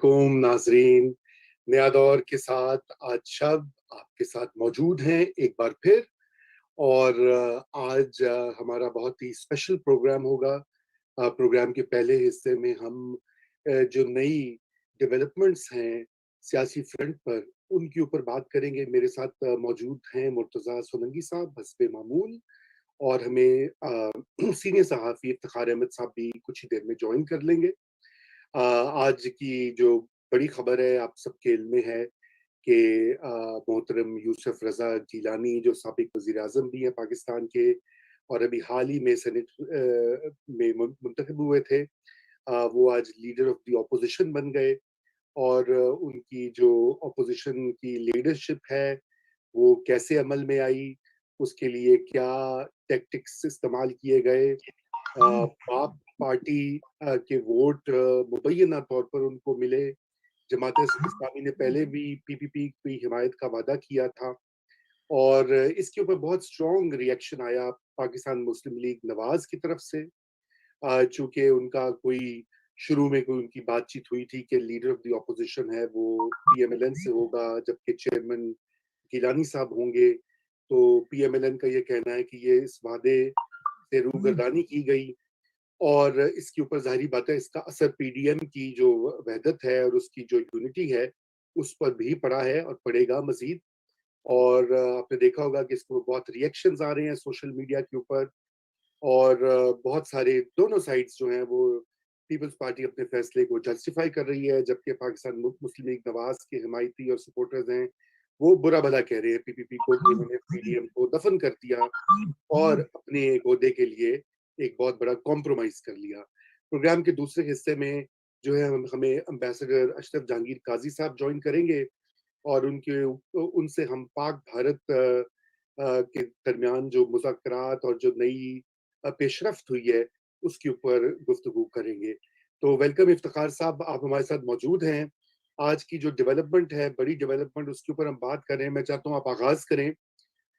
अस्सलामुअलैकुम नाजरीन। नया दौर के साथ आज शब आपके साथ मौजूद हैं एक बार फिर। और आज हमारा बहुत ही स्पेशल प्रोग्राम होगा। प्रोग्राम के पहले हिस्से में हम जो नई डेवलपमेंट्स हैं सियासी फ्रंट पर उनके ऊपर बात करेंगे। मेरे साथ मौजूद हैं मुर्तज़ा सोलंकी साहब हस्बे मामूल, और हमें सीनियर सहाफ़ी इफ्तिखार अहमद साहब भी कुछ ही देर में ज्वाइन कर लेंगे। आज की जो बड़ी खबर है आप सबके इल्म में है कि मोहतरम यूसुफ रज़ा गिलानी जो साबिक वज़ीर-ए-आज़म भी हैं पाकिस्तान के और अभी हाल ही में सेनेट में मुंतखब हुए थे, वो आज लीडर ऑफ द ऑपोजिशन बन गए। और उनकी जो ऑपोजिशन की लीडरशिप है वो कैसे अमल में आई, उसके लिए क्या टैक्टिक्स इस्तेमाल किए गए। बाप पार्टी के वोट मुबैना तौर पर उनको मिले। जमात-ए-इस्लामी ने पहले भी पीपीपी की हिमायत का वादा किया था और इसके ऊपर बहुत स्ट्रॉन्ग रिएक्शन आया पाकिस्तान मुस्लिम लीग नवाज की तरफ से। चूंकि उनका कोई शुरू में कोई उनकी बातचीत हुई थी कि लीडर ऑफ द ऑपोजिशन है वो पीएमएलएन से होगा जबकि चेयरमैन गिलानी साहब होंगे। तो पीएमएलएन का ये कहना है कि ये इस वादे से रूगर्दानी की गई और इसके ऊपर ज़ाहिरी बात है इसका असर पीडीएम की जो वहदत है और उसकी जो यूनिटी है उस पर भी पड़ा है और पड़ेगा मजीद। और आपने देखा होगा कि इसको बहुत रिएक्शंस आ रहे हैं सोशल मीडिया के ऊपर और बहुत सारे दोनों साइड्स जो हैं वो पीपल्स पार्टी अपने फैसले को जस्टिफाई कर रही है, जबकि पाकिस्तान मुस्लिम लीग नवाज के हिमायती और सपोर्टर्स हैं वो बुरा भला कह रहे हैं पीपीपी को कि उन्होंने पीडीएम को दफन कर दिया और अपने ओहदे के लिए एक बहुत बड़ा कॉम्प्रोमाइज कर लिया। प्रोग्राम के दूसरे हिस्से में जो है हमें एम्बेसडर अशरफ जहांगीर काजी साहब ज्वाइन करेंगे और उनसे हम पाक भारत के दरमियान जो मुज़ाकरात और जो नई पेशरफ्त हुई है उसके ऊपर गुफ्तगू करेंगे। तो वेलकम इफ्तिखार साहब, आप हमारे साथ मौजूद हैं। आज की जो डेवलपमेंट है, बड़ी डेवलपमेंट, उसके ऊपर हम बात करें। मैं चाहता हूँ आप आगाज करें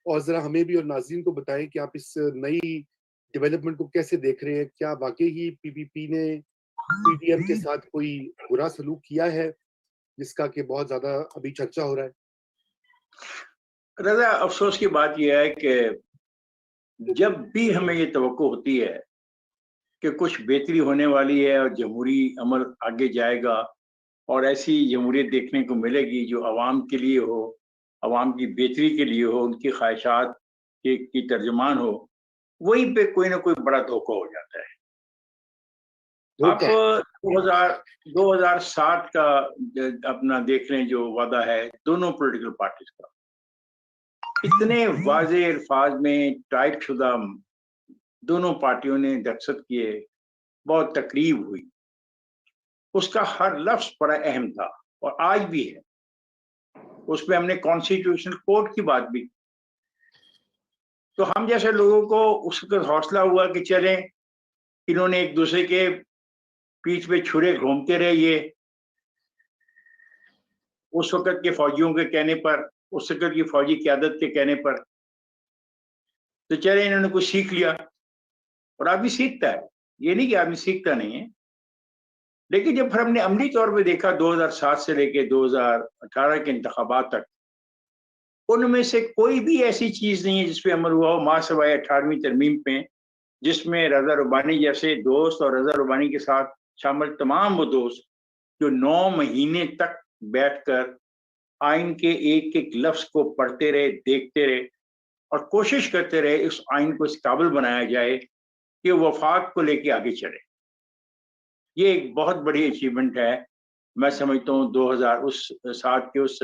और जरा हमें भी और नाज़रीन को बताएं कि आप इस नई डेवलपमेंट को कैसे देख रहे हैं। क्या वाकई ही पीपीपी ने पीडीएम के साथ कोई बुरा सलूक किया है जिसका कि बहुत ज्यादा अभी चर्चा हो रहा है? रजा, अफसोस की बात यह है कि जब भी हमें ये तवक्को होती है कि कुछ बेहतरी होने वाली है और जमहूरी अमल आगे जाएगा और ऐसी जमहूरियत देखने को मिलेगी जो आवाम के लिए हो, आवाम की बेहतरी के लिए हो, उनकी ख्वाहिशात की तर्जुमान हो, वहीं पे कोई ना कोई बड़ा धोखा हो जाता है। आप 2007 का अपना देख लें जो वादा है दोनों पॉलिटिकल पार्टीज का, इतने वाज़े अल्फाज में टाइप शुदा दोनों पार्टियों ने दस्तखत किए, बहुत तकरीब हुई, उसका हर लफ्ज बड़ा अहम था और आज भी है। उसमें हमने कॉन्स्टिट्यूशनल कोर्ट की बात भी, तो हम जैसे लोगों को उसका हौसला हुआ कि चलें, इन्होंने एक दूसरे के पीठ पे छुरे घूमते रहे। ये उस वक्त के फौजियों के कहने पर, उस वक्त की फौजी क़यादत के कहने पर, तो चले इन्होंने कुछ सीख लिया और आदमी सीखता है, ये नहीं कि आदमी सीखता नहीं है। लेकिन जब फिर हमने अमली तौर पे देखा 2007 से लेके 2018 के इंतखाबात तक, उनमें से कोई भी ऐसी चीज नहीं है जिसपे अमल हुआ हो, मां सवाए 18वीं तरमीम पे, जिसमें रजा रुबानी जैसे दोस्त और रजा रुबानी के साथ शामिल तमाम वो दोस्त जो 9 महीने तक बैठकर आइन के एक एक लफ्ज को पढ़ते रहे, देखते रहे और कोशिश करते रहे इस आइन को इस काबिल बनाया जाए कि वफाक को लेके आगे चले। ये एक बहुत बड़ी अचीवमेंट है। मैं समझता हूँ 2007 के उस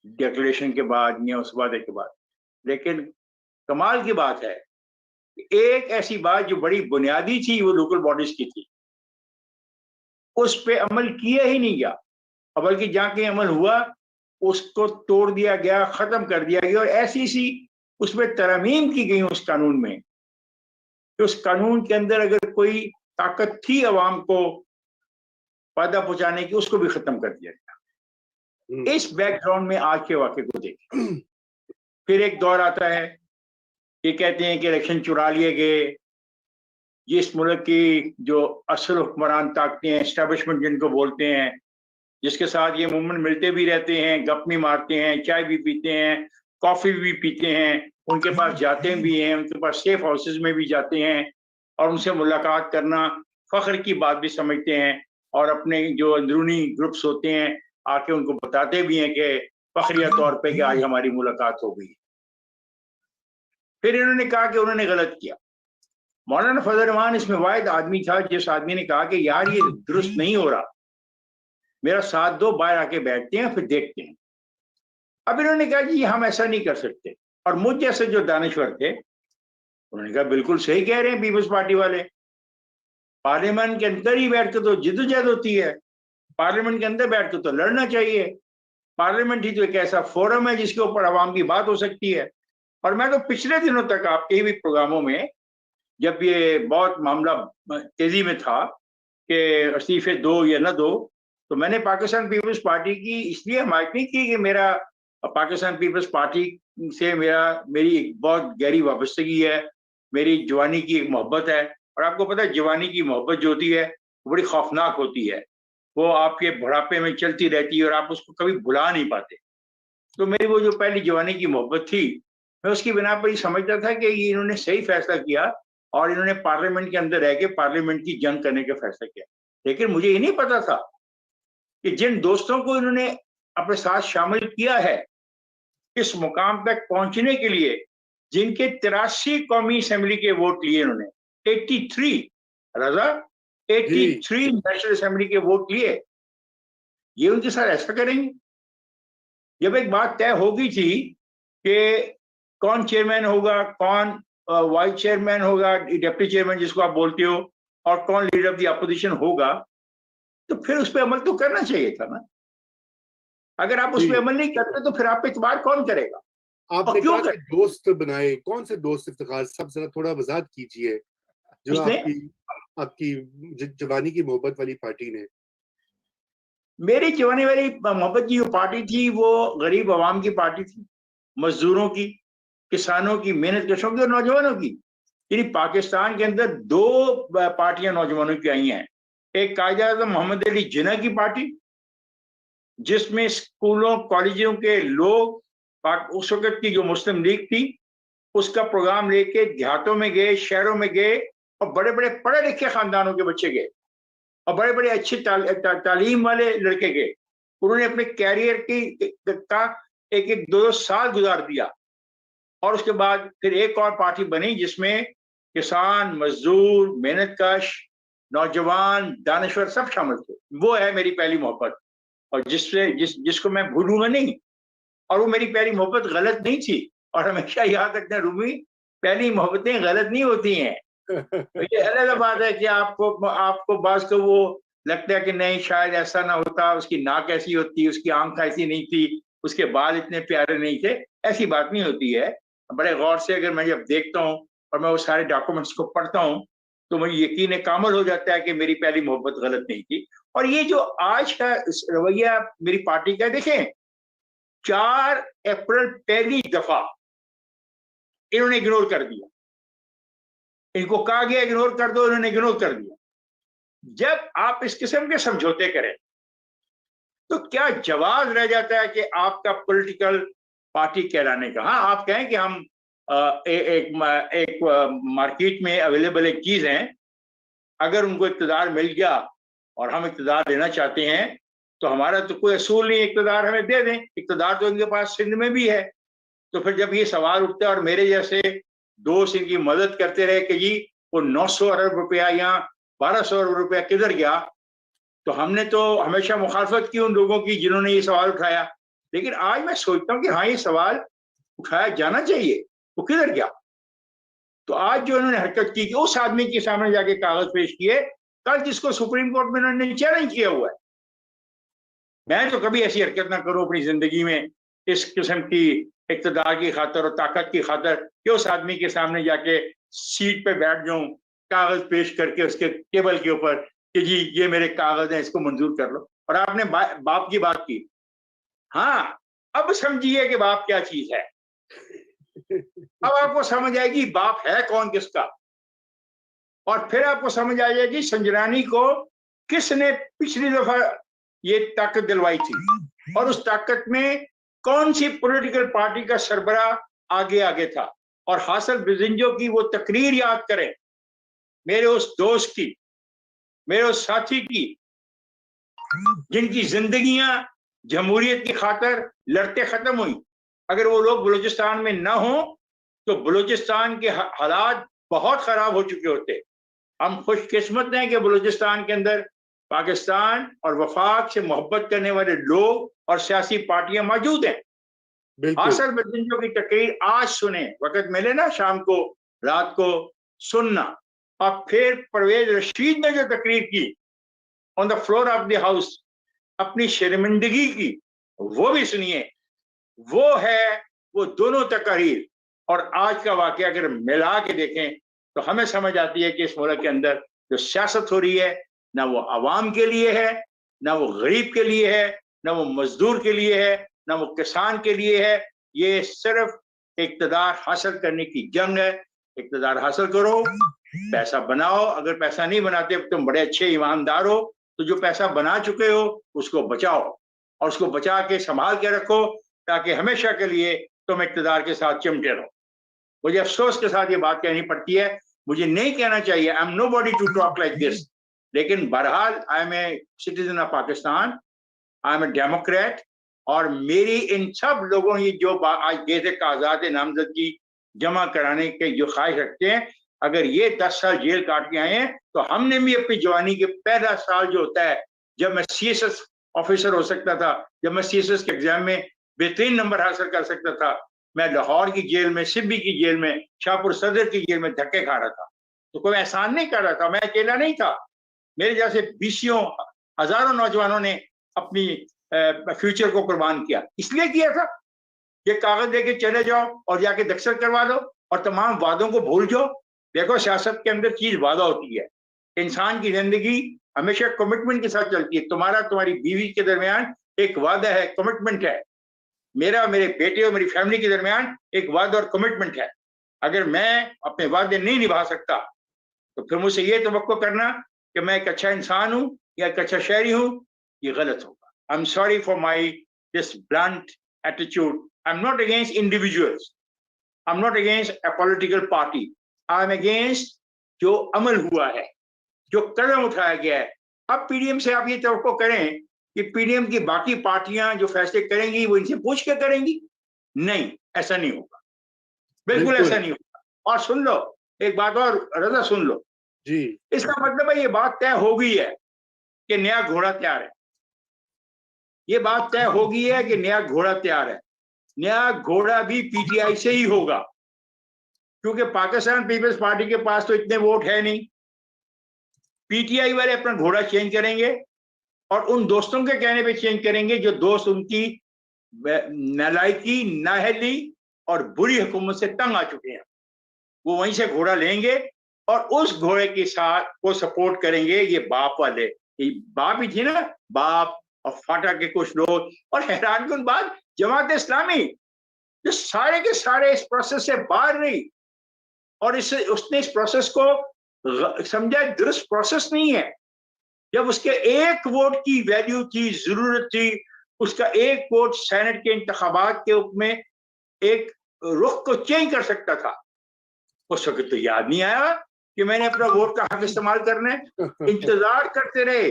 डिक्लेरेशन के बाद या उस वादे के बाद। लेकिन कमाल की बात है, एक ऐसी बात जो बड़ी बुनियादी थी वो लोकल बॉडीज की थी, उस पे अमल किया ही नहीं गया, बल्कि जहाँ के अमल हुआ उसको तोड़ दिया गया, खत्म कर दिया गया और ऐसी सी उसमें तरमीम की गई उस कानून में कि उस कानून के अंदर अगर कोई ताकत थी अवाम को फायदा पहुंचाने की, उसको भी खत्म कर दिया गया। इस बैकग्राउंड में आज के वाक़े को देखें। फिर एक दौर आता है, ये कहते हैं कि इलेक्शन चुरा लिए गए, जिस मुल्क की जो असल हुक्मरान ताकतें हैं, एस्टेब्लिशमेंट जिनको बोलते हैं, जिसके साथ ये मूवमेंट मिलते भी रहते हैं, गप भी मारते हैं, चाय भी पीते हैं, कॉफी भी पीते हैं, उनके पास जाते भी हैं, उनके पास सेफ हाउसेज में भी जाते हैं और उनसे मुलाकात करना फख्र की बात भी समझते हैं और अपने जो अंदरूनी ग्रुप्स होते हैं आके उनको बताते भी हैं कि फखरिया तौर पे कि आज हमारी मुलाकात हो गई। फिर इन्होंने कहा कि उन्होंने गलत किया। मौलाना फजल रहमान इसमें वाहिद आदमी था जिस आदमी ने कहा कि यार ये दुरुस्त नहीं हो रहा, मेरा साथ दो, बाहर आके बैठते हैं फिर देखते हैं। अब इन्होंने कहा जी हम ऐसा नहीं कर सकते, और मुझ जैसे जो दानिश्वर थे उन्होंने कहा बिल्कुल सही कह रहे हैं पीपल्स पार्टी वाले, पार्लियामेंट के अंदर ही बैठ के तो जिद्दोजहद होती है, पार्लियामेंट के अंदर बैठ के तो लड़ना चाहिए, पार्लियामेंट ही तो एक ऐसा फोरम है जिसके ऊपर आवाम की बात हो सकती है। और मैं तो पिछले दिनों तक आपके भी प्रोग्रामों में जब ये बहुत मामला तेजी में था कि इस्तीफे दो या न दो, तो मैंने पाकिस्तान पीपल्स पार्टी की इसलिए हमायत नहीं की कि मेरा पाकिस्तान पीपल्स पार्टी से मेरी एक बहुत गहरी वाबस्तगी है, मेरी जवानी की एक मोहब्बत है। और आपको पता है जवानी की मोहब्बत जो होती है वो बड़ी खौफनाक होती है, वो आपके बुढ़ापे में चलती रहती है और आप उसको कभी भुला नहीं पाते। तो मेरी वो जो पहली जवानी की मोहब्बत थी, मैं उसकी बिना पर ही समझता था कि ये इन्होंने सही फैसला किया और इन्होंने पार्लियामेंट के अंदर रह के पार्लियामेंट की जंग करने का फैसला किया। लेकिन मुझे ये नहीं पता था कि जिन दोस्तों को इन्होंने अपने साथ शामिल किया है इस मुकाम तक पहुंचने के लिए, जिनके 83 कौमी असेंबली के वोट लिए इन्होंने, 83 रजा, 83 नेशनल असेंबली के वोट लिए, ये उनके साथ ऐसा करेंगे? जब एक बात तय होगी थी कि कौन चेयरमैन होगा, कौन वाइस चेयरमैन होगा, डिप्टी चेयरमैन जिसको आप बोलते हो, और कौन लीडर ऑफ द अपोजिशन होगा, तो फिर उस पर अमल तो करना चाहिए था ना। अगर आप उस पर अमल नहीं करते तो फिर आप पे इतबार कौन करेगा? आपने कहा कि दोस्त बनाए, कौन से दोस्त इफ्तिखार साहब, जरा थोड़ा वजाहत कीजिए जो आपकी जवानी की मोहब्बत वाली पार्टी ने। मेरी जवानी वाली मोहब्बत की जो पार्टी थी वो गरीब आवाम की पार्टी थी, मजदूरों की, किसानों की, मेहनत कशों की और नौजवानों की। यानी पाकिस्तान के अंदर दो पार्टियां नौजवानों की आई हैं। एक कायद-ए-आज़म मोहम्मद अली जिन्ना की पार्टी, जिसमें स्कूलों कॉलेजों के लोग, उस वक्त की जो मुस्लिम लीग थी उसका प्रोग्राम लेके देहातों में गए, शहरों में गए और बड़े बड़े पढ़े लिखे खानदानों के बच्चे गए और बड़े बड़े अच्छे तालीम वाले लड़के गए। उन्होंने अपने कैरियर का एक एक दो साल गुजार दिया और उसके बाद फिर एक और पार्टी बनी जिसमें किसान, मजदूर, मेहनतकश, नौजवान, दानिश्वर सब शामिल थे। वो है मेरी पहली मोहब्बत और जिसको मैं भूलूंगा नहीं। और वो मेरी पहली मोहब्बत गलत नहीं थी और हमेशा याद रखना रूमी, पहली मोहब्बतें गलत नहीं होती हैं। तो ये अलग बात है कि आपको बाज को वो लगता है कि नहीं शायद ऐसा ना होता, उसकी नाक ऐसी होती, उसकी आंख ऐसी नहीं थी, उसके बाल इतने प्यारे नहीं थे, ऐसी बात नहीं होती है। बड़े गौर से अगर मैं जब देखता हूँ और मैं वो सारे डॉक्यूमेंट्स को पढ़ता हूँ तो मुझे यकीन कामिल हो जाता है कि मेरी पहली मोहब्बत गलत नहीं थी। और ये जो आज का रवैया मेरी पार्टी का, देखें 4 अप्रैल पहली दफा इन्होंने इग्नोर कर दिया, इनको कहा गया इग्नोर कर दो, इन्होंने इग्नोर कर दिया। जब आप इस किस्म के समझौते करें तो क्या जवाब रह जाता है कि आपका पॉलिटिकल पार्टी कहलाने का? हाँ, आप कहें कि हम एक मार्केट में अवेलेबल एक चीज है, अगर उनको इक़्तिदार मिल गया और हम इक़्तिदार लेना चाहते हैं तो हमारा तो कोई असूल नहीं, इक़्तिदार हमें दे दें, इक़्तिदार तो इनके पास सिंध में भी है। तो फिर जब ये सवाल उठता है और मेरे जैसे दोस्त इनकी मदद करते रहे कि जी वो 900 अरब रुपया या 1200 अरब रुपया किधर गया, तो हमने तो हमेशा मुखालफत की उन लोगों की जिन्होंने ये सवाल उठाया। लेकिन आज मैं सोचता हूँ कि हाँ, ये सवाल उठाया जाना चाहिए, वो किधर गया? तो आज जो इन्होंने हरकत की कि उस आदमी के सामने जाके कागज पेश किए, कल जिसको सुप्रीम कोर्ट में इन्होंने चैलेंज किया हुआ है। मैं तो कभी ऐसी हरकत ना करूं अपनी जिंदगी में, इस किस्म की इक़्तिदार की खातर और ताकत की खातर कि उस आदमी के सामने जाके सीट पे बैठ जाऊं, कागज पेश करके उसके टेबल के ऊपर कि जी ये मेरे कागज हैं, इसको मंजूर कर लो। और आपने बाप की बात की, हाँ अब समझिए कि बाप क्या चीज है। अब आपको समझ आएगी बाप है कौन किसका, और फिर आपको समझ आ जाएगी संजरानी को किसने पिछली दफा ये ताकत दिलवाई थी, और उस ताकत में कौन सी पॉलिटिकल पार्टी का सरबराह आगे आगे था। और हासिल बिजिंजो की वो तकरीर याद करें, मेरे उस दोस्त की, मेरे उस साथी की, जिनकी जिंदगियां जमहूरियत की खातर लड़ते खत्म हुई। अगर वो लोग बलूचिस्तान में ना हो तो बलूचिस्तान के हालात बहुत खराब हो चुके होते। हम खुशकिस्मत हैं कि बलूचिस्तान के अंदर पाकिस्तान और वफाक से मोहब्बत करने वाले लोग और सियासी पार्टियां मौजूद हैं। हासिल बिजिंजो की तकरीर आज सुने, वक्त मिले ना शाम को, रात को सुनना। और फिर परवेज रशीद ने जो तकरीर की on the floor of the house, अपनी शर्मिंदगी की, वो भी सुनिए। वो है वो दोनों तकरीर और आज का वाकया अगर मिला के देखें तो हमें समझ आती है कि इस मुल्क के अंदर जो सियासत हो रही है, ना वो आवाम के लिए है, ना वो गरीब के लिए है, ना वो मजदूर के लिए है, ना वो किसान के लिए है। ये सिर्फ इक़्तिदार हासिल करने की जंग है। इक़्तिदार हासिल करो, पैसा बनाओ। अगर पैसा नहीं बनाते तुम बड़े अच्छे ईमानदार हो, तो जो पैसा बना चुके हो उसको बचाओ और उसको बचा के संभाल के रखो, ताकि हमेशा के लिए तुम इक़्तिदार के साथ चिमटे रहो। मुझे अफसोस के साथ ये बात कहनी पड़ती है, मुझे नहीं कहना चाहिए, I am nobody to talk like this, लेकिन बहरहाल I am a citizen of Pakistan, I am a democrat. और मेरी इन सब लोगों ने जो आज गए थे कागजात नामजदगी जमा कराने के जो ख्वाहिश रखते हैं, अगर ये 10 साल जेल काट के आए हैं तो हमने भी अपनी जवानी के पहला साल जो होता है, जब मैं CSS ऑफिसर हो सकता था, जब मैं CSS के एग्जाम में बेहतरीन नंबर हासिल कर सकता था, मैं लाहौर की जेल में, सिब्बी की जेल में, शाहपुर सदर की जेल में धक्के खा रहा था। तो कोई एहसान नहीं कर रहा था, मैं अकेला नहीं था। मेरे जैसे बीसियों हजारों नौजवानों ने अपनी फ्यूचर को कुर्बान किया। इसलिए किया था ये कागज लेके चले जाओ और जाके दस्तखत करवा लो और तमाम वादों को भूल जाओ। देखो, सियासत के अंदर चीज वादा होती है। इंसान की जिंदगी हमेशा कमिटमेंट के साथ चलती है। तुम्हारा तुम्हारी बीवी के दरमियान एक वादा है, कमिटमेंट है। मेरा मेरे बेटे और मेरी फैमिली के दरमियान एक वादा और कमिटमेंट है। अगर मैं अपने वादे नहीं निभा सकता तो फिर मुझसे ये तवक्को करना कि मैं एक अच्छा इंसान हूं या एक अच्छा शहरी हूं, ये गलत होगा। I am sorry for my this blunt attitude. I am not against individuals, I am not against a political party, I am against जो अमल हुआ है, जो कदम उठाया गया है। अब PDM से आप ये तवक्को करें कि PDM की बाकी पार्टियां जो फैसले करेंगी वो इनसे पूछ के करेंगी, नहीं, ऐसा नहीं होगा, बिल्कुल ऐसा नहीं होगा। और सुन लो एक बात और, रजा सुन लो जी, इसका मतलब है ये बात तय हो गई है कि नया घोड़ा तैयार है। ये बात तय हो गई है कि नया घोड़ा तैयार है। नया घोड़ा भी PTI से ही होगा, क्योंकि पाकिस्तान पीपल्स पार्टी के पास तो इतने वोट है नहीं। PTI वाले अपना घोड़ा चेंज करेंगे और उन दोस्तों के कहने पे चेंज करेंगे जो दोस्त उनकी नालायकी, नाअहली और बुरी हुकूमत से तंग आ चुके हैं। वो वहीं से घोड़ा लेंगे और उस घोड़े के साथ वो सपोर्ट करेंगे ये बाप वाले। ये बाप ही थी ना, बाप और फाटा के कुछ लोग। और हैरानकुन बात, जमात इस्लामी जो सारे के सारे इस प्रोसेस से बाहर रही और इससे उसने इस प्रोसेस को समझा दुरुस्त प्रोसेस नहीं है। जब उसके एक वोट की वैल्यू थी, जरूरत थी, उसका एक वोट सेनेट के इंतखाबात के में एक रुख को चेंज कर सकता था, उस वक्त तो याद नहीं आया कि मैंने अपना वोट का हक इस्तेमाल करना है। इंतजार करते रहे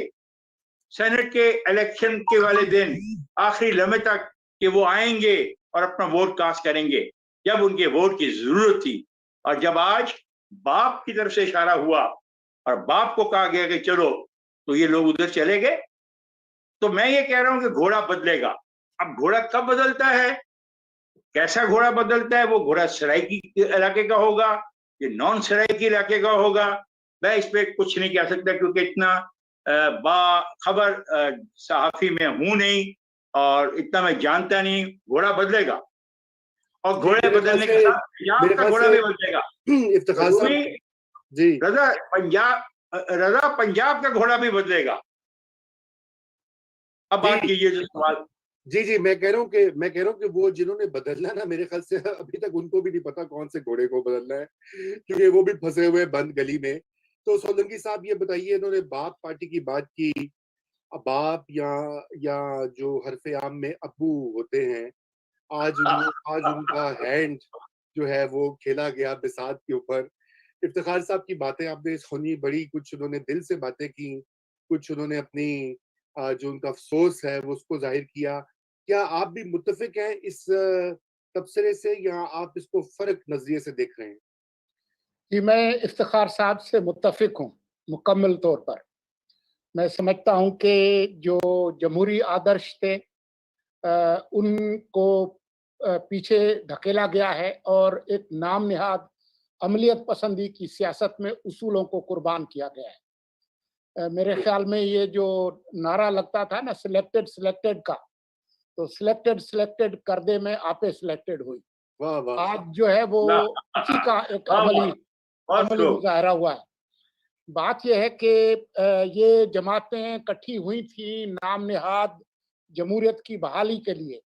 सेनेट के इलेक्शन के वाले दिन, आखिरी लम्हे तक कि वो आएंगे और अपना वोट कास्ट करेंगे जब उनके वोट की जरूरत थी। और जब आज बाप की तरफ से इशारा हुआ और बाप को कहा गया कि चलो, तो ये लोग उधर चले गए। तो मैं ये कह रहा हूं कि घोड़ा बदलेगा। अब घोड़ा कब बदलता है, कैसा घोड़ा बदलता है, वो घोड़ा सराइकी इलाके का होगा, ये नॉन सराइकी इलाके का होगा, मैं इस पर कुछ नहीं कह सकता क्योंकि इतना बाखबर सहाफी में हूं नहीं और इतना मैं जानता नहीं। घोड़ा बदलेगा और घोड़े बदलने के साथ पंजाब का घोड़ा भी बदलेगा। इफ्तिखार साहब जी, रजा पंजाब का घोड़ा भी बदलेगा। अब बात कीजिए जो सवाल। जी, मैं कह रहा हूँ कि वो जिन्होंने बदलना ना, मेरे ख्याल से अभी तक उनको भी नहीं पता कौन से घोड़े को बदलना है, क्योंकि वो भी फंसे हुए बंद गली में। तो सोलंकी साहब ये बताइए, इन्होंने बाप पार्टी की बात की, बाप या जो हरफ़े आम में अब्बू होते हैं, आज उनका हैंड जो है वो खेला गया बिसात के ऊपर। इफ्तिखार साहब की बातें आपने सुनी, बड़ी कुछ उन्होंने दिल से बातें की, कुछ उन्होंने अपनी जो उनका अफ़सोस है वो उसको ज़ाहिर किया। क्या आप भी मुत्तफ़िक हैं इस तबसरे से या आप इसको फ़र्क नज़रिए से देख रहे हैं? जी, मैं इफ्तिखार साहब से मुत्तफ़िक हूँ, मुकम्मल तौर पर। मैं समझता हूँ कि जो जमहूरी आदर्श थे उनको पीछे धकेला गया है और एक नाम नेहाद अमलियत पसंदी की सियासत में उसूलों को कुर्बान किया गया है। मेरे ख़्याल में ये जो नारा लगता था ना सिलेक्टेड सिलेक्टेड का, तो सिलेक्टेड सिलेक्टेड कर दे में आपे सिलेक्टेड हुई। वाह, वाह! आज जो है वो वाह! उसी का एक वाह, अमली वाह! बहुत अमली खूब। मुज़ाहरा हुआ है। बात ये है कि ये जमातें इकट्ठी हुई थी नाम नेहाद जमहूरियत की बहाली के लिए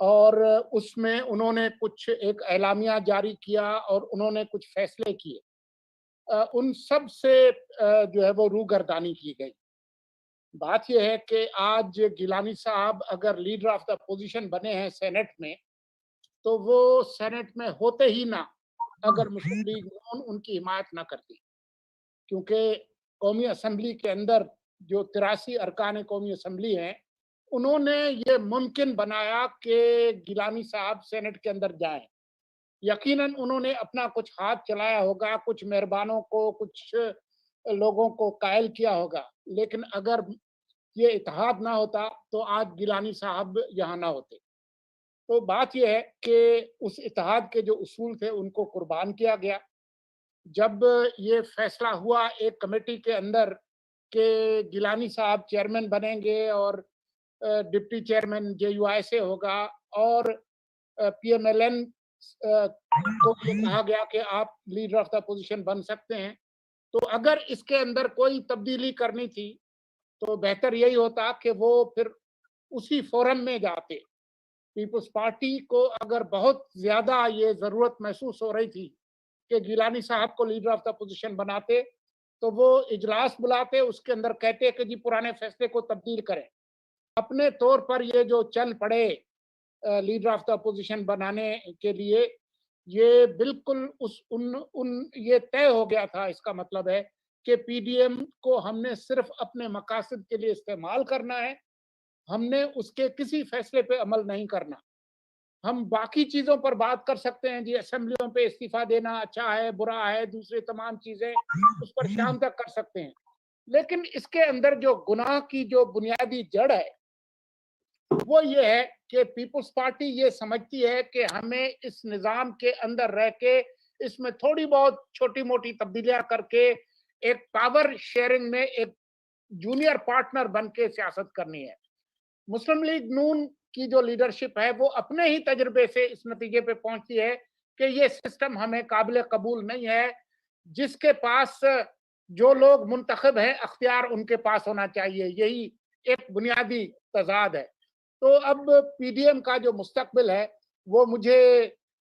और उसमें उन्होंने कुछ एक एलामिया जारी किया और उन्होंने कुछ फैसले किए। उन सब से जो है वो रूगर्दानी की गई। बात ये है कि आज गिलानी साहब अगर लीडर ऑफ द अपोज़िशन बने हैं सेनेट में, तो वो सेनेट में होते ही ना, अगर मुस्लिम लीग नून उनकी हिमायत ना करती। क्योंकि कौमी असेंबली के अंदर जो 83 अरकान कौमी असेंबली हैं, उन्होंने ये मुमकिन बनाया कि गिलानी साहब सेनेट के अंदर जाएँ। यकीनन उन्होंने अपना कुछ हाथ चलाया होगा, कुछ मेहरबानों को, कुछ लोगों को कायल किया होगा, लेकिन अगर ये इत्तेहाद ना होता, तो आज गिलानी साहब यहाँ ना होते। तो बात ये है कि उस इत्तेहाद के जो उसूल थे, उनको कुर्बान किया गया। जब ये फैसला हुआ एक कमेटी के अंदर कि गिलानी साहब चेयरमैन बनेंगे और डिप्टी चेयरमैन जेयूआईसे होगा और पीएमएलएन को ये कहा गया कि आप लीडर ऑफ द अपोजिशन बन सकते हैं। तो अगर इसके अंदर कोई तब्दीली करनी थी, तो बेहतर यही होता कि वो फिर उसी फोरम में जाते। पीपल्स पार्टी को अगर बहुत ज़्यादा ये ज़रूरत महसूस हो रही थी कि गिलानी साहब को लीडर ऑफ द अपोजिशन बनाते, तो वो इजलास बुलाते, उसके अंदर कहते कि जी पुराने फैसले को तब्दील करें। अपने तौर पर ये जो चल पड़े लीडर ऑफ द अपोजिशन बनाने के लिए, ये बिल्कुल उस उन ये तय हो गया था। इसका मतलब है कि पीडीएम को हमने सिर्फ अपने मकासद के लिए इस्तेमाल करना है, हमने उसके किसी फैसले पे अमल नहीं करना। हम बाकी चीज़ों पर बात कर सकते हैं जी, असेंबलियों पे इस्तीफ़ा देना अच्छा है, बुरा है, दूसरी तमाम चीज़ें उस पर शाम तक कर सकते हैं। लेकिन इसके अंदर जो गुनाह की जो बुनियादी जड़ है, वो ये है कि पीपल्स पार्टी ये समझती है कि हमें इस निज़ाम के अंदर रह के इसमें थोड़ी बहुत छोटी-मोटी तब्दीलियाँ करके एक पावर शेयरिंग में एक जूनियर पार्टनर बन के सियासत करनी है। मुस्लिम लीग नून की जो लीडरशिप है वो अपने ही तजुर्बे से इस नतीजे पे पहुंचती है कि ये सिस्टम हमें काबिल कबूल नहीं है। जिसके पास जो लोग मुंतखब हैं अख्तियार उनके पास होना चाहिए, यही एक बुनियादी तजाद है। तो अब पीडीएम का जो मुस्तकबिल है वो मुझे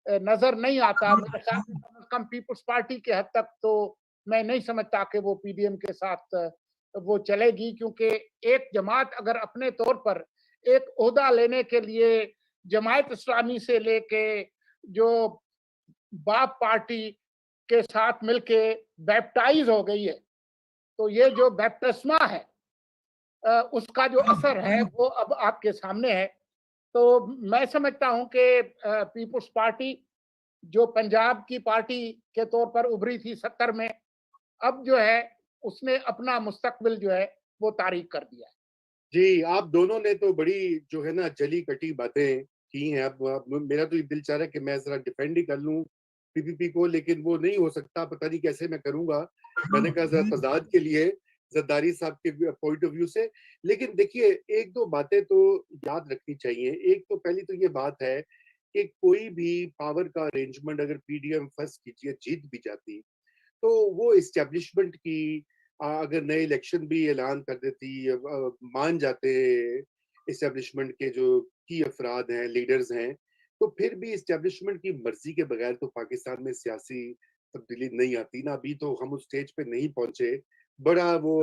नजर नहीं आता। मेरे ख्याल में कम से कम पीपल्स पार्टी के हद तक तो मैं नहीं समझता कि वो पीडीएम के साथ वो चलेगी, क्योंकि एक जमात अगर अपने तौर पर एक ओहदा लेने के लिए जमायत इस्लामी से लेके जो बाप पार्टी के साथ मिलके बैप्टाइज हो गई है, तो ये जो बैप्टिस्मा है उसका जो असर है वो अब आपके सामने है। तो मैं समझता हूं कि पीपुल्स पार्टी जो पंजाब की पार्टी के तौर पर उभरी थी 70 में, अब जो है उसने अपना मुस्तकबिल जो है वो तारीक कर दिया है। जी, आप दोनों ने तो बड़ी जो है ना जली-कटी बातें की हैं। अब मेरा तो ये दिल चाह रहा है कि मैं ज़रा डिफेंड ही कर लूँ पीपीपी को, लेकिन वो नहीं हो सकता, पता नहीं कैसे मैं करूँगा। मैंने कहा ज़रा तज़ाद के लिए ज़रदारी साहब के पॉइंट ऑफ व्यू से। लेकिन देखिए, 1-2 बातें तो याद रखनी चाहिए। एक तो पहली तो ये बात है कि कोई भी पावर का अरेंजमेंट अगर पीडीएम फर्ज़ कीजिए जीत भी जाती, तो वो एस्टेब्लिशमेंट की अगर नए इलेक्शन भी ऐलान कर देती, मान जाते एस्टेब्लिशमेंट के जो की अफराद हैं, लीडर्स हैं, तो फिर भी एस्टेब्लिशमेंट की मर्जी के बगैर तो पाकिस्तान में सियासी तब्दीली नहीं आती ना। अभी तो हम उस स्टेज पे नहीं पहुंचे। बड़ा वो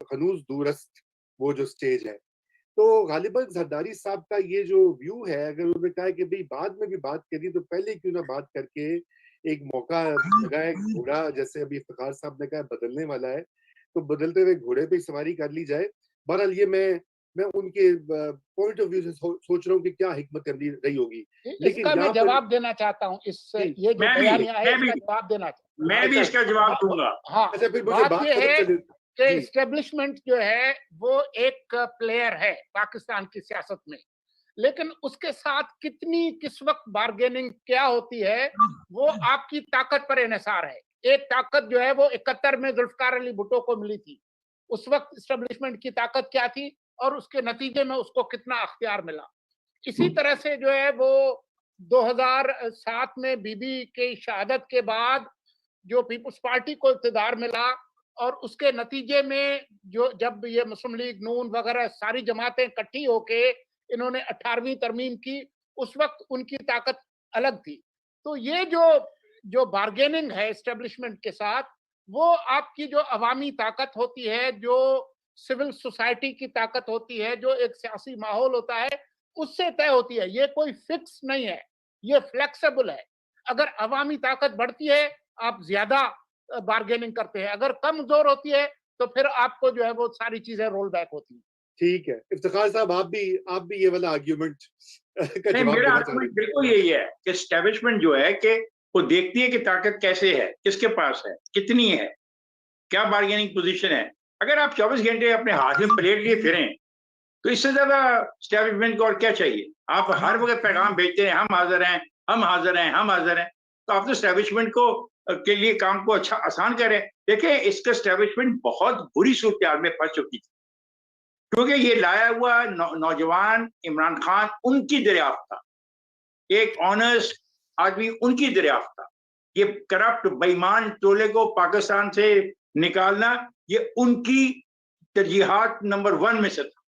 हनूज दूरस्त वो जो स्टेज है। तो गालिबन जरदारी साहब का ये जो व्यू है, अगर उन्होंने कहा है कि भाई बाद में भी बात करी तो पहले क्यों ना बात करके एक मौका लगाए, घोड़ा जैसे अभी इफ्तिखार साहब ने कहा बदलने वाला है, तो बदलते हुए घोड़े पे सवारी कर ली जाए। बहरहाल ये मैं उनके पॉइंट ऑफ व्यू से सोच रहा हूँ कि क्या हिकमत अमली रही होगी। लेकिन इसका मैं यहाँ पर जवाब देना चाहता हूँ, इस जी, ये जो मैं बयानिया है भी इसका जवाब देना चाहता मैं भी अच्छा इसका जवाब हूँ। दूंगा। हाँ, अच्छा फिर मुझे बात बात ये खत्म है करने कि जी, एस्टेब्लिशमेंट जो है वो एक प्लेयर है पाकिस्तान की सियासत में, लेकिन उसके साथ कितनी किस वक्त बार्गेनिंग क्या होती है वो आपकी ताकत पर इन्हिसार है। एक ताकत जो है वो 71 में जुल्फकार अली भुट्टो को मिली थी, उस वक्त एस्टेब्लिशमेंट की ताकत क्या थी और उसके नतीजे में उसको कितना अख्तियार मिला। इसी तरह से जो है वो 2007 में बीबी की शहादत के बाद जो पीपुल्स पार्टी को इक़्तिदार मिला और उसके नतीजे में जो जब ये मुस्लिम लीग, नून वगैरह सारी जमातें इकट्ठी होके इन्होंने 18वीं तरमीम की, उस वक्त उनकी ताकत अलग थी। तो ये जो जो बार्गेनिंग है एस्टेब्लिशमेंट के साथ, वो आपकी जो अवामी ताकत होती है, जो सिविल सोसाइटी की ताकत होती है, जो एक सियासी माहौल होता है, उससे तय होती है। ये कोई फिक्स नहीं है, ये फ्लेक्सिबल है। अगर अवामी ताकत बढ़ती है, आप ज्यादा बार्गेनिंग करते हैं, अगर कमजोर होती है तो फिर आपको जो है वो सारी चीजें रोल बैक होती हैं। ठीक है। इफ्तिखार साहब आप भी ये वाला आर्ग्यूमेंट का नहीं, जवाब मेरा देना आर्गुमेंट चाहेंगे? बिल्कुल यही है कि एस्टेब्लिशमेंट जो है कि वो देखती है कि ताकत कैसे है, किसके पास है, कितनी है, क्या बार्गेनिंग पोजीशन है। अगर आप 24 घंटे अपने हाथ में प्लेट लिए फिरें तो इससे ज्यादा एस्टेब्लिशमेंट को और क्या चाहिए। आप हर वक्त पैगाम भेजते हैं, हम हाजिर हैं, हम हाजिर हैं, हम हाजिर हैं। तो आप तो एस्टेब्लिशमेंट को के लिए काम को अच्छा आसान करें। देखिए, इसका एस्टेब्लिशमेंट बहुत बुरी सूरत में फंस चुकी थी, क्योंकि ये लाया हुआ नौजवान इमरान खान उनकी दरियाफ्त था, एक ऑनेस्ट आदमी उनकी दरियाफ्त था। ये करप्ट बेईमान टोले को पाकिस्तान से निकालना ये उनकी तरजीहात नंबर 1 में से था।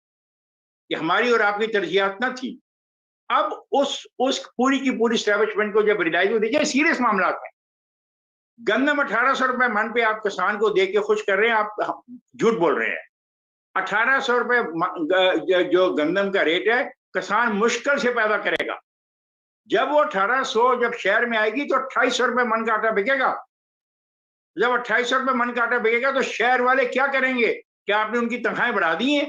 ये हमारी और आपकी तरजीहात ना थी। अब उस पूरी की पूरी एस्टेब्लिशमेंट को जब रियलाइज हो, देखिए सीरियस मामला है। गंदम 1800 रुपए मन पे आप किसान को दे के खुश कर रहे हैं, आप झूठ बोल रहे हैं। 1800 रुपए जो गंदम का रेट है, किसान मुश्किल से पैदा करेगा। जब वो 1800 जब शहर में आएगी तो 2800 रुपए मन का आटा बिकेगा। जब 2800 रुपए मन का आटा बिकेगा तो शहर वाले क्या करेंगे? क्या आपने उनकी तनख्वाहें बढ़ा दी हैं?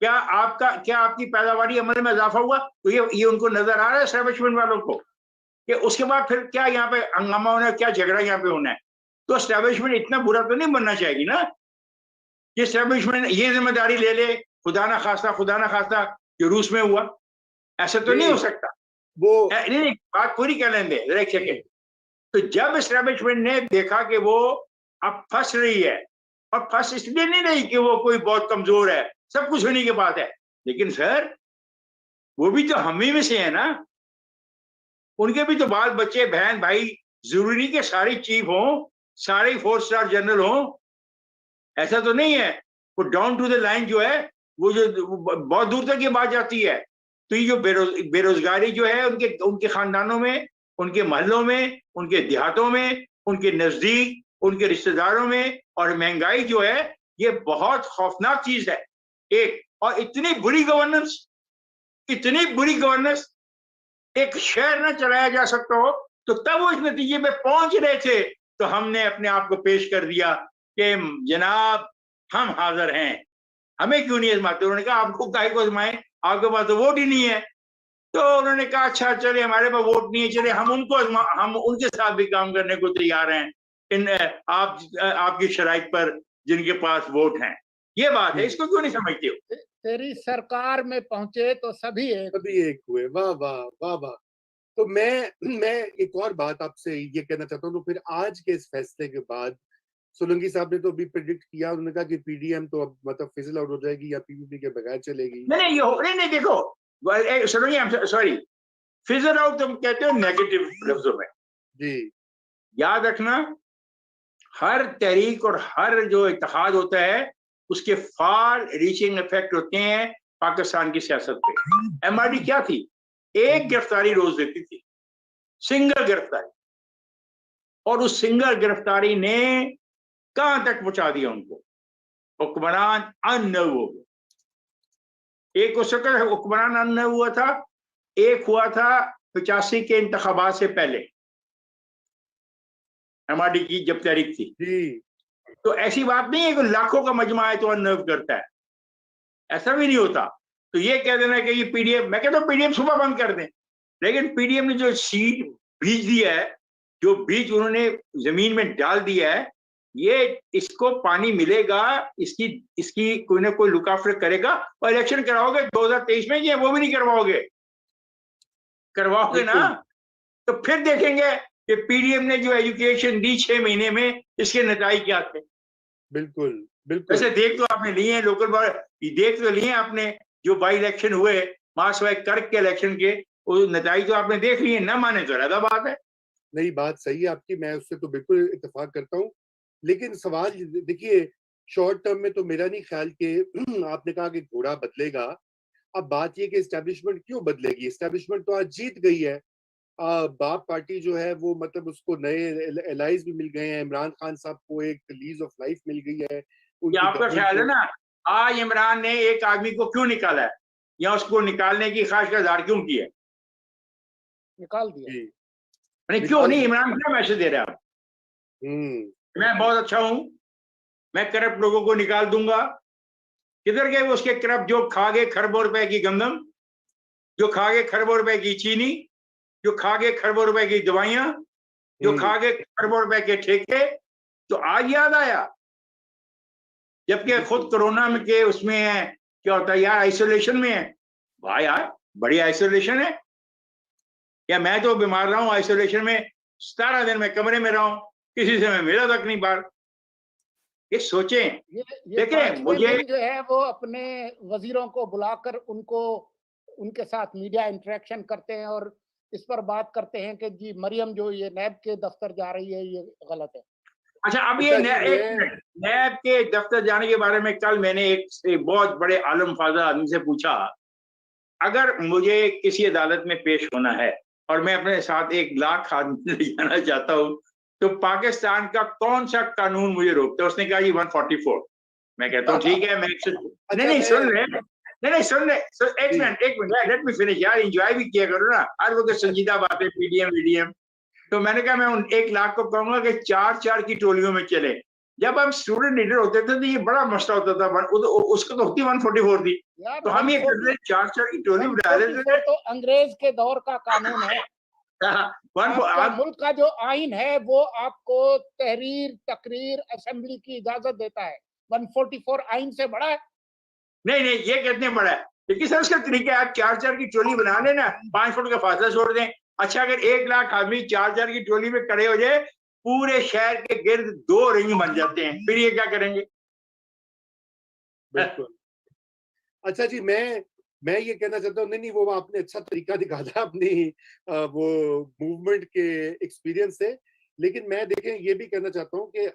क्या आपकी पैदावारी अमल में इजाफा हुआ? तो ये उनको नजर आ रहा है एस्टेब्लिशमेंट वालों को कि उसके बाद फिर क्या यहाँ पे हंगामा होना है, क्या झगड़ा यहाँ पे होना है। तो एस्टेब्लिशमेंट इतना बुरा तो नहीं बनना चाहिए ना कि एस्टेब्लिशमेंट ये जिम्मेदारी ले ले, खुदा ना खास्ता जो रूस में हुआ। ऐसा तो नहीं हो सकता। वो नहीं, बात पूरी कर लेंगे जरा एक सेकेंड। तो जब एस्टेब्लिशमेंट ने देखा कि वो अब फंस रही है, और फंस इसलिए नहीं रही कि वो कोई बहुत कमजोर है, सब कुछ होने के बाद है, लेकिन सर वो भी तो हम ही में से है ना, उनके भी तो बाल बच्चे बहन भाई, जरूरी नहीं कि सारी चीफ हो, सारे 4 स्टार जनरल हो, ऐसा तो नहीं है। वो डाउन टू द लाइन जो है वो जो बहुत दूर तक ये बात जाती है। तो ये जो बेरोजगारी जो है उनके खानदानों में, उनके महलों में, उनके देहातों में, उनके नजदीक, उनके रिश्तेदारों में, और महंगाई जो है ये बहुत खौफनाक चीज है एक। और इतनी बुरी गवर्नेंस, एक शहर न चलाया जा सकता हो, तो तब वो इस नतीजे पे पहुंच रहे थे तो हमने अपने आप को पेश कर दिया कि जनाब हम हाजिर हैं, हमें क्यों नहीं आजमाते। उन्होंने कहा आपको काहे को आजमाएं, आपके पास तो वोट ही नहीं है। तो उन्होंने कहा अच्छा चले, हमारे पास वोट नहीं है, चले हम उनके साथ भी काम करने को तैयार हैं इन आपकी शराइत पर जिनके पास वोट हैं। ये बात है, इसको क्यों नहीं समझते हो? तेरी सरकार में पहुंचे तो सभी एक हुए। वाह वाह वाह वाह। तो मैं एक और बात आपसे ये कहना चाहता हूँ। तो फिर आज के इस फैसले के बाद सोलंकी साहब ने तो अभी प्रेडिक्ट किया, उन्होंने कहा कि पीडीएम तो अब मतलब फिजल आउट हो जाएगी या पीपीपी के बगैर चलेगी। नहीं देखो, सॉरी, फिजल आउट तुम कहते हो नेगेटिव लफ्जों में। जी, याद रखना, हर तहरीक और हर जो इत्तेहाद होता है उसके फार रीचिंग इफेक्ट होते हैं पाकिस्तान की सियासत पे। एमआरडी क्या थी? एक गिरफ्तारी रोज देती थी, सिंगल गिरफ्तारी, और उस सिंगल गिरफ्तारी ने कहां तक पहुंचा दिया उनको। हुक्मरान अन हो गए। एक उस वक्त हुक्मरान अन हुआ था, एक हुआ था 85 के इंतखाबात से पहले, एमआरडी की जब तारीख थी। जी तो ऐसी बात नहीं है कि लाखों का मजमा है तो अनर्व करता है, ऐसा भी नहीं होता। तो ये कह देना कि ये पीडीएम, मैं कहता हूँ पीडीएम सुबह बंद कर दें, लेकिन पीडीएम ने जो सीड बीज दिया है, जो बीज उन्होंने जमीन में डाल दिया है, ये इसको पानी मिलेगा, इसकी इसकी कोई ना कोई लुक आफ्टर करेगा। और इलेक्शन कराओगे 2023 में, ये वो भी नहीं करवाओगे, करवाओगे ना तो फिर देखेंगे कि पीडीएम ने जो एजुकेशन दी 6 महीने में, इसके नतीजे क्या थे। बिल्कुल बिल्कुल। वैसे देख तो आपने लिए हैं, लोकल देख तो लिए आपने, जो बाई इलेक्शन हुए मार्च वाई कर्क के इलेक्शन के, वो नतीजे तो आपने देख लिए, ना माने तो अलग बात है। नहीं, बात सही है आपकी, मैं उससे तो बिल्कुल इत्तेफाक करता हूँ। लेकिन सवाल देखिए, शॉर्ट टर्म में तो मेरा नहीं ख्याल कि आपने कहा कि घोड़ा बदलेगा। अब बात ये कि एस्टेब्लिशमेंट क्यों बदलेगी? एस्टेब्लिशमेंट तो आज जीत गई है। बाप पार्टी जो है वो मतलब उसको नए एलाइज भी मिल गए हैं। इमरान खान साहब को एक लीज ऑफ लाइफ मिल गई है। ये आपका ख्याल है ना, आज इमरान ने एक आदमी को क्यों निकाला है, या उसको निकालने की ख्वाहिश का इजहार क्यों किया? निकाल दिया। नहीं क्यों नहीं, इमरान क्यों मैसेज दे रहा है मैं बहुत अच्छा हूं, मैं करप्ट लोगों को निकाल दूंगा? किधर गए वो उसके करप्ट जो खा गए खरबों रुपए की गंदम, जो खा गए खरबों रुपए की चीनी, जो खा गए खरबों रुपए की दवाइयां, जो खा गए खरबों रुपए के ठेके? तो आज याद आया, जबकि खुद कोरोना में के उसमें है, क्या होता है यार, आइसोलेशन में है। भाई यार बड़ी आइसोलेशन है, या मैं तो बीमार रहा हूं आइसोलेशन में, 17 दिन में कमरे में रहा हूं, किसी से मैं मिला तक नहीं बाहर। ये सोचें, देखें मुझे जो है वो अपने वजीरों को बुलाकर उनको उनके साथ मीडिया इंटरेक्शन करते हैं और इस पर बात करते हैं कि जी मरियम जो ये नैब के दफ्तर जा रही है ये गलत है। अच्छा, अब ये नैब के दफ्तर जाने के बारे में कल मैंने एक बहुत बड़े आलम फाज़ा आदमी से पूछा, अगर मुझे किसी अदालत में पेश होना है और मैं अपने साथ 1 लाख आदमी ले जाना चाहता हूँ, तो पाकिस्तान का कौन सा कानून मुझे रोकता है? उसने कहा जी 144। मैं कहता हूँ ठीक है, मैं नहीं सुन ले, नहीं सुन ले, एक मिनट लेट मी फिनिश यार, एंजॉय भी किया करो ना, हर वक्त संजीदा बातें पीडीएम वीडीएम। तो मैंने कहा मैं उन 1 लाख को कहूंगा कि 4-4 की टोलियों में चले। जब हम स्टूडेंट लीडर होते थे तो ये बड़ा मसला होता था, उसको तो होती 144 थी, तो हम ये 4-4 की टोली बना देते थे। तो अंग्रेज के दौर का कानून है। मुल्क का जो आइन है वो आपको तहरीर, तकरीर, असेंबली की इजाजत देता है। 144 आइन से बड़ा है? नहीं ये कितने बड़ा है, लेकिन सर उसका तरीका है, 4-4 की टोली बना लेना, 5 फुट का फासला छोड़ दें। अच्छा, अगर 1 लाख आदमी 4-4 की टोली में खड़े हो जाए, पूरे शहर के गिर्द 2 रिंग बन जाते हैं, फिर ये क्या करेंगे? बिल्कुल। अच्छा जी, मैं ये कहना चाहता हूँ, नहीं वो आपने अच्छा तरीका दिखाया अपनी वो मूवमेंट के एक्सपीरियंस से। लेकिन मैं देखें ये भी कहना चाहता हूँ कि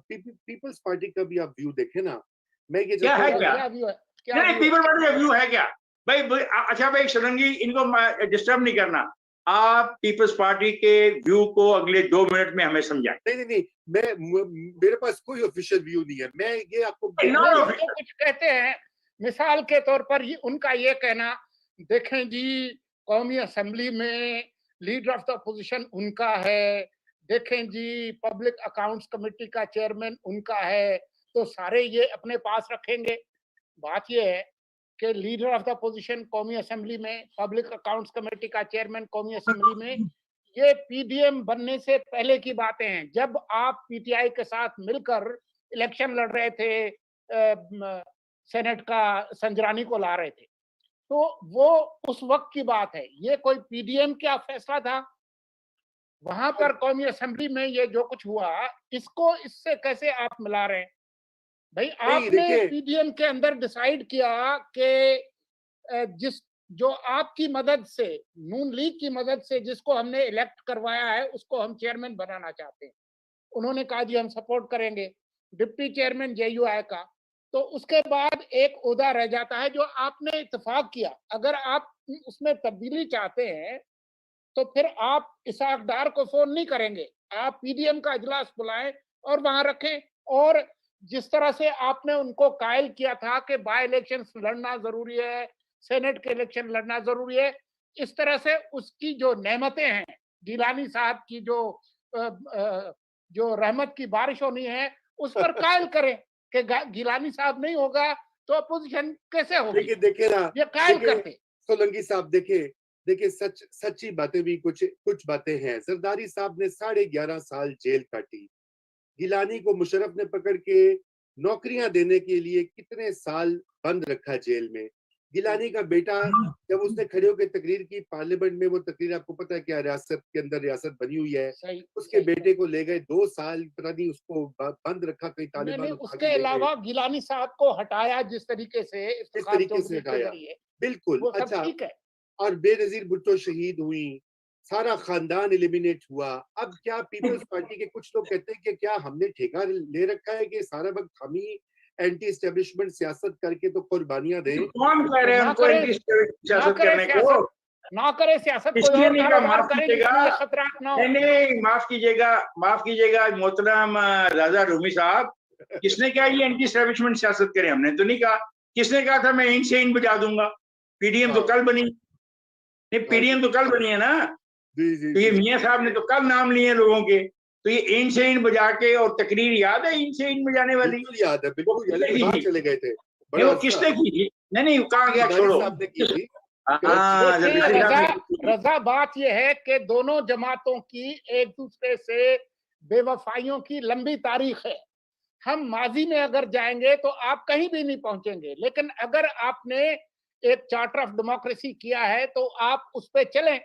पीपल्स पार्टी का भी आप व्यू देखें ना। मैं ये क्या है, क्या व्यू है? नहीं पीपल पार्टी का व्यू है क्या भाई? अच्छा भाई शरणजी, इनको डिस्टर्ब नहीं करना, आप पीपल्स पार्टी के व्यू को अगले 2 मिनट में हमें समझाएं। नहीं मेरे पास कोई ऑफिशियल व्यू नहीं है, मैं ये आपको कुछ कहते हैं। मिसाल के तौर पर उनका ये कहना, देखें जी कौमी असेंबली में लीडर ऑफ द अपोजिशन उनका है, देखें जी पब्लिक अकाउंट्स कमेटी का चेयरमैन उनका है, तो सारे ये अपने पास रखेंगे। बात ये है कि लीडर ऑफ द अपोजिशन कौमी असेंबली में, पब्लिक अकाउंट्स कमेटी का चेयरमैन कौमी असेंबली में, ये पीडीएम बनने से पहले की बातें हैं। जब आप पीटीआई के साथ मिलकर इलेक्शन लड़ रहे थे, सेनेट का संजरानी को ला रहे थे, तो वो उस वक्त की बात है। ये कोई पीडीएम का फैसला था? वहां पर कौमी असेंबली में ये जो कुछ हुआ, इसको इससे कैसे आप मिला रहे हैं? भाई आपने पीडीएम के अंदर डिसाइड किया कि जो आपकी मदद से, नून लीग की मदद से जिसको हमने इलेक्ट करवाया है उसको हम चेयरमैन बनाना चाहते हैं। उन्होंने कहा जी हम सपोर्ट करेंगे, डिप्टी चेयरमैन जेयूआई का। तो उसके बाद एक ओहदा रह जाता है जो आपने इत्तेफाक किया। अगर आप उसमें तब्दीली चाहते हैं तो फिर आप इसाक डार को फोन नहीं करेंगे, आप पीडीएम का इजलास बुलाएं और वहां रखें। और जिस तरह से आपने उनको कायल किया था कि बाय इलेक्शंस लड़ना जरूरी है, सेनेट के इलेक्शन लड़ना जरूरी है, इस तरह से उसकी जो नेमतें हैं, गिलानी साहब की जो रहमत की बारिश होनी है, उस पर कायल करें कि गिलानी साहब नहीं होगा तो अपोजिशन कैसे होगी। देखिए ना, ये कायल करते। सोलंकी साहब देखिए सच्ची बातें भी कुछ बातें हैं। जरदारी साहब ने 11.5 साल जेल काटी, गिलानी को मुशर्रफ ने पकड़ के नौकरियां देने के लिए कितने साल बंद रखा जेल में। गिलानी का बेटा जब उसने खड़े होकर तकरीर की पार्लियामेंट में, वो तकरीर आपको पता है क्या, रियासत के अंदर रियासत बनी हुई है, उसके बेटे को ले गए 2 साल, पता नहीं उसको बंद रखा, कहीं तालिबान उसके अलावा गिलानी साहब को हटाया जिस तरीके से हटाया, बिल्कुल। अच्छा, ठीक है। और बेनजीर भुट्टो शहीद हुई, सारा खानदान एलिमिनेट हुआ। अब क्या पीपल्स पार्टी के कुछ लोग कहते हैं कि क्या हमने ठेका ले रखा है कि सारा वक्त हम ही एंटी एस्टेब्लिशमेंट सियासत करके तो कुर्बानियां दें। कौन कह रहे हैं हमको एंटी सियासत करने को? ना करे सियासत, कोई और कारोबार करे, खतरात ना हो। नहीं, माफ कीजिएगा मोहतरम राजा रूमी साहब, किसने कहा ये एंटी एस्टेब्लिशमेंट सियासत करे? हमने तो नहीं कहा। किसने कहा था मैं इन से इन बजा दूंगा? पीडीएम तो कल बनी, नहीं पीडीएम तो कल बनी है ना। तो ये मियां साहब ने तो कल नाम लिए लोगों के, तो ये इन से इन बजा के, और तकरीर याद है इन से इन बजाने वाली? बिल्कुल याद है, बिल्कुल चले गए थे। वो किसने की थी? नहीं कहाँ गया, छोड़ो। रजा, बात यह है कि दोनों जमातों की एक दूसरे से बेवफाइयों की लंबी तारीख है। हम माजी में अगर जाएंगे तो आप कहीं भी नहीं पहुंचेंगे, लेकिन अगर आपने एक चार्टर ऑफ डेमोक्रेसी किया है तो आप उस पर चलें।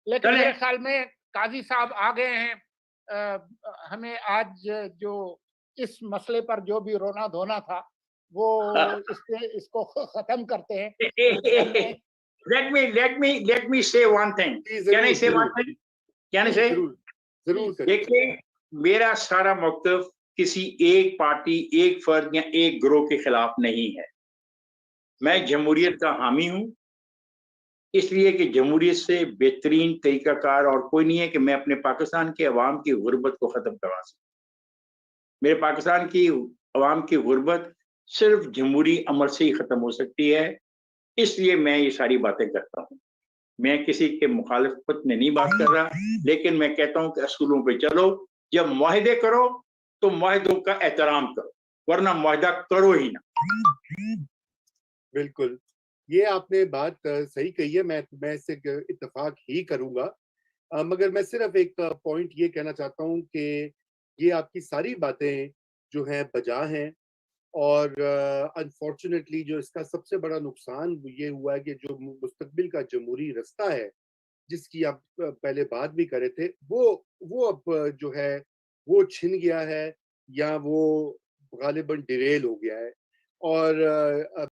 लेकिन मेरे ख्याल में काजी साहब आ गए हैं। हमें आज जो इस मसले पर जो भी रोना धोना था वो इसको खत्म करते हैं। Let me say one thing. Can I say one thing? Can I say? जरूर। देखिए, मेरा सारा मौक़िफ़ किसी एक पार्टी, एक फर्द या एक ग्रोह के खिलाफ नहीं है। मैं जमहूरियत का हामी हूँ, इसलिए कि जमहूरियत से बेहतरीन तरीकाकार और कोई नहीं है कि मैं अपने पाकिस्तान के अवाम की गुर्बत को ख़त्म करवा सकूँ। मेरे पाकिस्तान की अवाम की गुर्बत सिर्फ जमहूरी अमल से ही ख़त्म हो सकती है, इसलिए मैं ये सारी बातें करता हूँ। मैं किसी के मुखालिफत में नहीं बात कर रहा, लेकिन मैं कहता हूँ कि असूलों पे चलो। जब मुआहदे करो तो मुआहदों का एहतराम करो, वरना मुआहदा करो ही ना। बिल्कुल, ये आपने बात सही कही है, मैं इससे इत्तेफाक ही करूंगा। मगर मैं सिर्फ एक पॉइंट ये कहना चाहता हूँ कि ये आपकी सारी बातें जो हैं बजा हैं, और अनफॉर्चुनेटली जो इसका सबसे बड़ा नुकसान ये हुआ है कि जो मुस्तकबिल का जमहूरी रास्ता है, जिसकी आप पहले बात भी कर रहे थे, वो अब जो है वो छिन गया है, या वो गालिबन डिरेल हो गया है। और